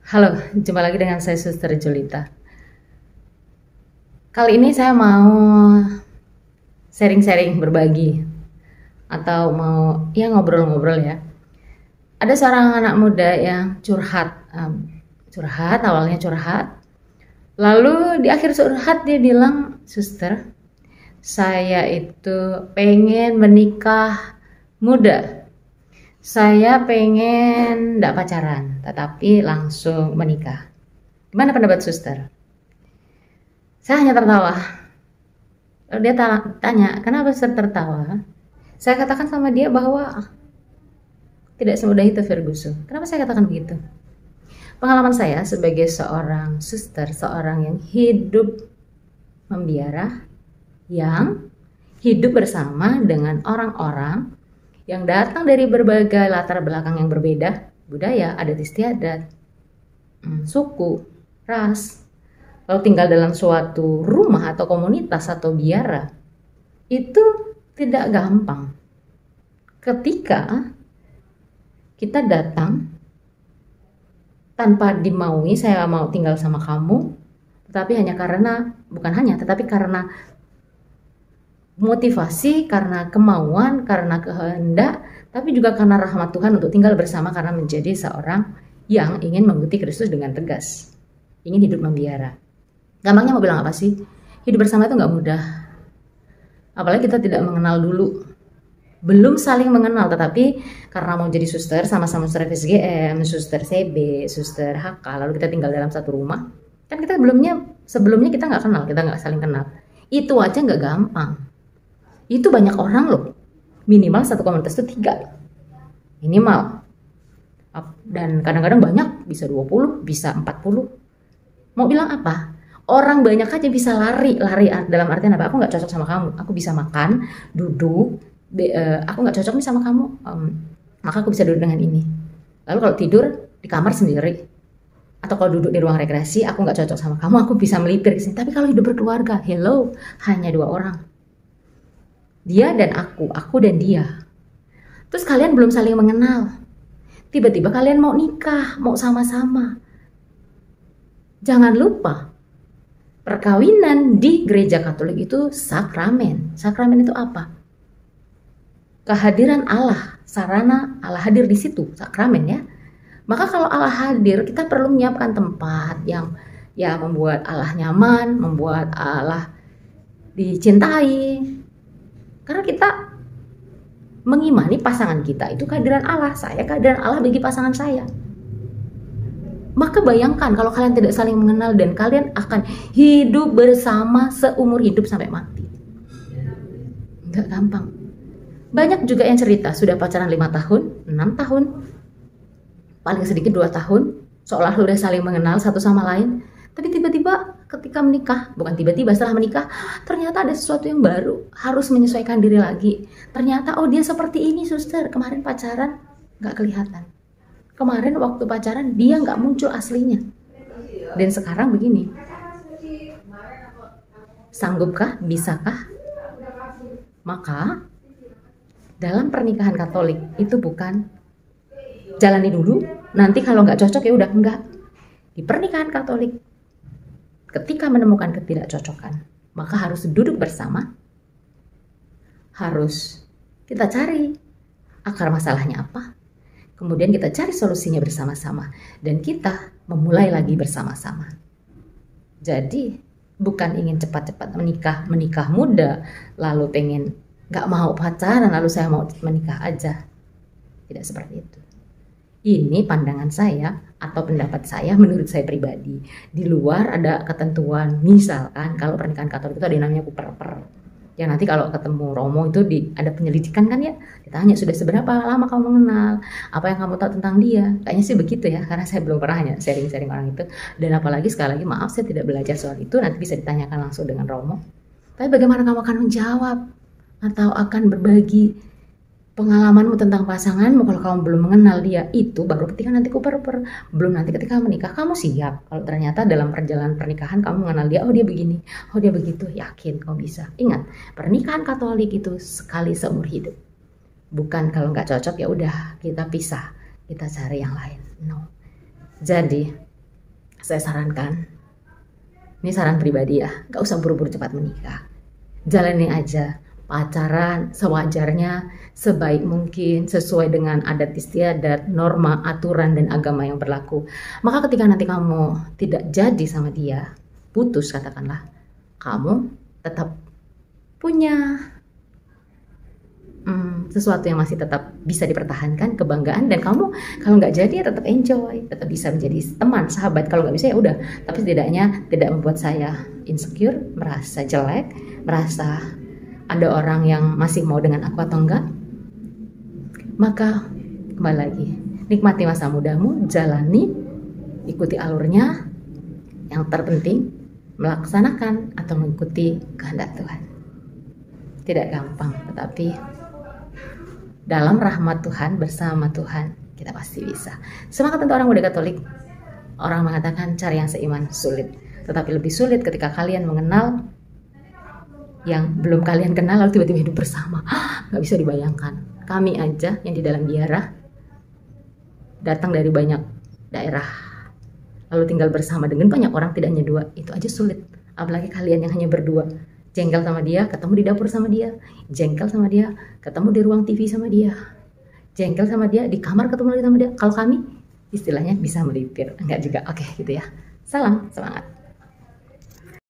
Halo, jumpa lagi dengan saya Suster Julita. Kali ini saya mau sharing-sharing, berbagi, atau mau ya ngobrol-ngobrol ya. Ada seorang anak muda yang curhat, awalnya curhat. Lalu di akhir curhat dia bilang, Suster, saya itu pengen menikah muda. Saya pengen tidak pacaran, tetapi langsung menikah. Gimana pendapat Suster? Saya hanya tertawa. Lalu dia tanya, kenapa Suster tertawa? Saya katakan sama dia bahwa tidak semudah itu Ferguson. Kenapa saya katakan begitu? Pengalaman saya sebagai seorang suster, seorang yang hidup membiara, yang hidup bersama dengan orang-orang yang datang dari berbagai latar belakang yang berbeda, budaya, adat istiadat, suku, ras, lalu tinggal dalam suatu rumah atau komunitas atau biara, itu tidak gampang. Ketika kita datang tanpa dimaui, saya mau tinggal sama kamu, tetapi tetapi karena motivasi, karena kemauan, karena kehendak, tapi juga karena rahmat Tuhan untuk tinggal bersama karena menjadi seorang yang ingin mengikuti Kristus dengan tegas, ingin hidup membiara. Gampangnya mau bilang apa sih? Hidup bersama itu nggak mudah. Apalagi kita tidak mengenal dulu, belum saling mengenal, tetapi karena mau jadi suster, sama-sama suster FSGM, suster CB, suster HK, lalu kita tinggal dalam satu rumah, kan kita sebelumnya kita nggak kenal, kita nggak saling kenal. Itu aja nggak gampang. Itu banyak orang loh, minimal satu komunitas itu 3 minimal, dan kadang-kadang banyak, bisa 20, bisa 40. Mau bilang apa? Orang banyak aja bisa lari dalam artian apa? Aku nggak cocok sama kamu, aku bisa makan, duduk, aku nggak cocok nih sama kamu, maka aku bisa duduk dengan ini. Lalu kalau tidur di kamar sendiri, atau kalau duduk di ruang rekreasi, aku nggak cocok sama kamu, aku bisa melipir ke sini. Tapi kalau hidup berkeluarga, hello, hanya 2 orang, dia dan aku dan dia. Terus kalian belum saling mengenal, tiba-tiba kalian mau nikah, mau sama-sama. Jangan lupa, perkawinan di gereja Katolik itu sakramen. Sakramen itu apa? Kehadiran Allah, sarana Allah hadir di situ, sakramen ya. Maka kalau Allah hadir, kita perlu menyiapkan tempat yang ya membuat Allah nyaman, membuat Allah dicintai. Karena kita mengimani pasangan kita itu kehadiran Allah, saya kehadiran Allah bagi pasangan saya. Maka bayangkan kalau kalian tidak saling mengenal dan kalian akan hidup bersama seumur hidup sampai mati. Nggak gampang. Banyak juga yang cerita sudah pacaran 5 tahun, 6 tahun, paling sedikit 2 tahun, seolah sudah saling mengenal satu sama lain. Tapi tiba-tiba ketika menikah, bukan tiba-tiba setelah menikah, ternyata ada sesuatu yang baru, harus menyesuaikan diri lagi. Ternyata oh dia seperti ini suster, kemarin pacaran nggak kelihatan. Kemarin waktu pacaran dia nggak muncul aslinya. Dan sekarang begini. Sanggupkah? Bisakah? Maka dalam pernikahan Katolik itu bukan jalani dulu, nanti kalau nggak cocok ya udah, enggak. Di pernikahan Katolik, ketika menemukan ketidakcocokan, maka harus duduk bersama, harus kita cari akar masalahnya apa, kemudian kita cari solusinya bersama-sama, dan kita memulai lagi bersama-sama. Jadi bukan ingin cepat-cepat menikah muda, lalu pengen gak mau pacaran, lalu saya mau menikah aja. Tidak seperti itu. Ini pandangan saya atau pendapat saya menurut saya pribadi. Di luar ada ketentuan, misalkan kalau pernikahan Katolik itu ada yang namanya kuper-per. Ya nanti kalau ketemu Romo itu ada penyelidikan kan ya, ditanya sudah seberapa lama kamu mengenal, apa yang kamu tahu tentang dia. Kayaknya sih begitu ya, karena saya belum pernah hanya sharing-sharing orang itu. Dan apalagi sekali lagi maaf saya tidak belajar soal itu, nanti bisa ditanyakan langsung dengan Romo. Tapi bagaimana kamu akan menjawab atau akan berbagi pengalamanmu tentang pasanganmu kalau kamu belum mengenal dia? Itu baru ketika nanti kuper-per, belum nanti ketika menikah kamu siap. Kalau ternyata dalam perjalanan pernikahan kamu mengenal dia, oh dia begini, oh dia begitu, yakin kamu bisa. Ingat, pernikahan Katolik itu sekali seumur hidup. Bukan kalau nggak cocok ya udah kita pisah, kita cari yang lain. No. Jadi Saya sarankan, ini saran pribadi ya, gak usah buru-buru cepat menikah. Jalani aja pacaran sewajarnya, sebaik mungkin, sesuai dengan adat istiadat, norma, aturan, dan agama yang berlaku. Maka ketika nanti kamu tidak jadi sama dia, putus katakanlah, kamu tetap punya sesuatu yang masih tetap bisa dipertahankan, kebanggaan, dan kamu kalau nggak jadi ya tetap enjoy, tetap bisa menjadi teman, sahabat. Kalau nggak bisa ya udah, tapi setidaknya tidak membuat saya insecure, merasa jelek, merasa ada orang yang masih mau dengan aku atau enggak. Maka kembali lagi, nikmati masa mudamu, jalani, ikuti alurnya. Yang terpenting melaksanakan atau mengikuti kehendak Tuhan. Tidak gampang, tetapi dalam rahmat Tuhan, bersama Tuhan, kita pasti bisa. Semangat untuk orang muda Katolik. Orang mengatakan cari yang seiman sulit, tetapi lebih sulit ketika kalian mengenal yang belum kalian kenal lalu tiba-tiba hidup bersama. Gak bisa dibayangkan. Kami aja yang di dalam biara datang dari banyak daerah, lalu tinggal bersama dengan banyak orang, tidak hanya dua, itu aja sulit. Apalagi kalian yang hanya berdua, jengkel sama dia, ketemu di dapur sama dia, jengkel sama dia, ketemu di ruang TV sama dia, jengkel sama dia, di kamar ketemu lagi sama dia. Kalau kami istilahnya bisa melipir, enggak juga. Oke, gitu ya. Salam, semangat.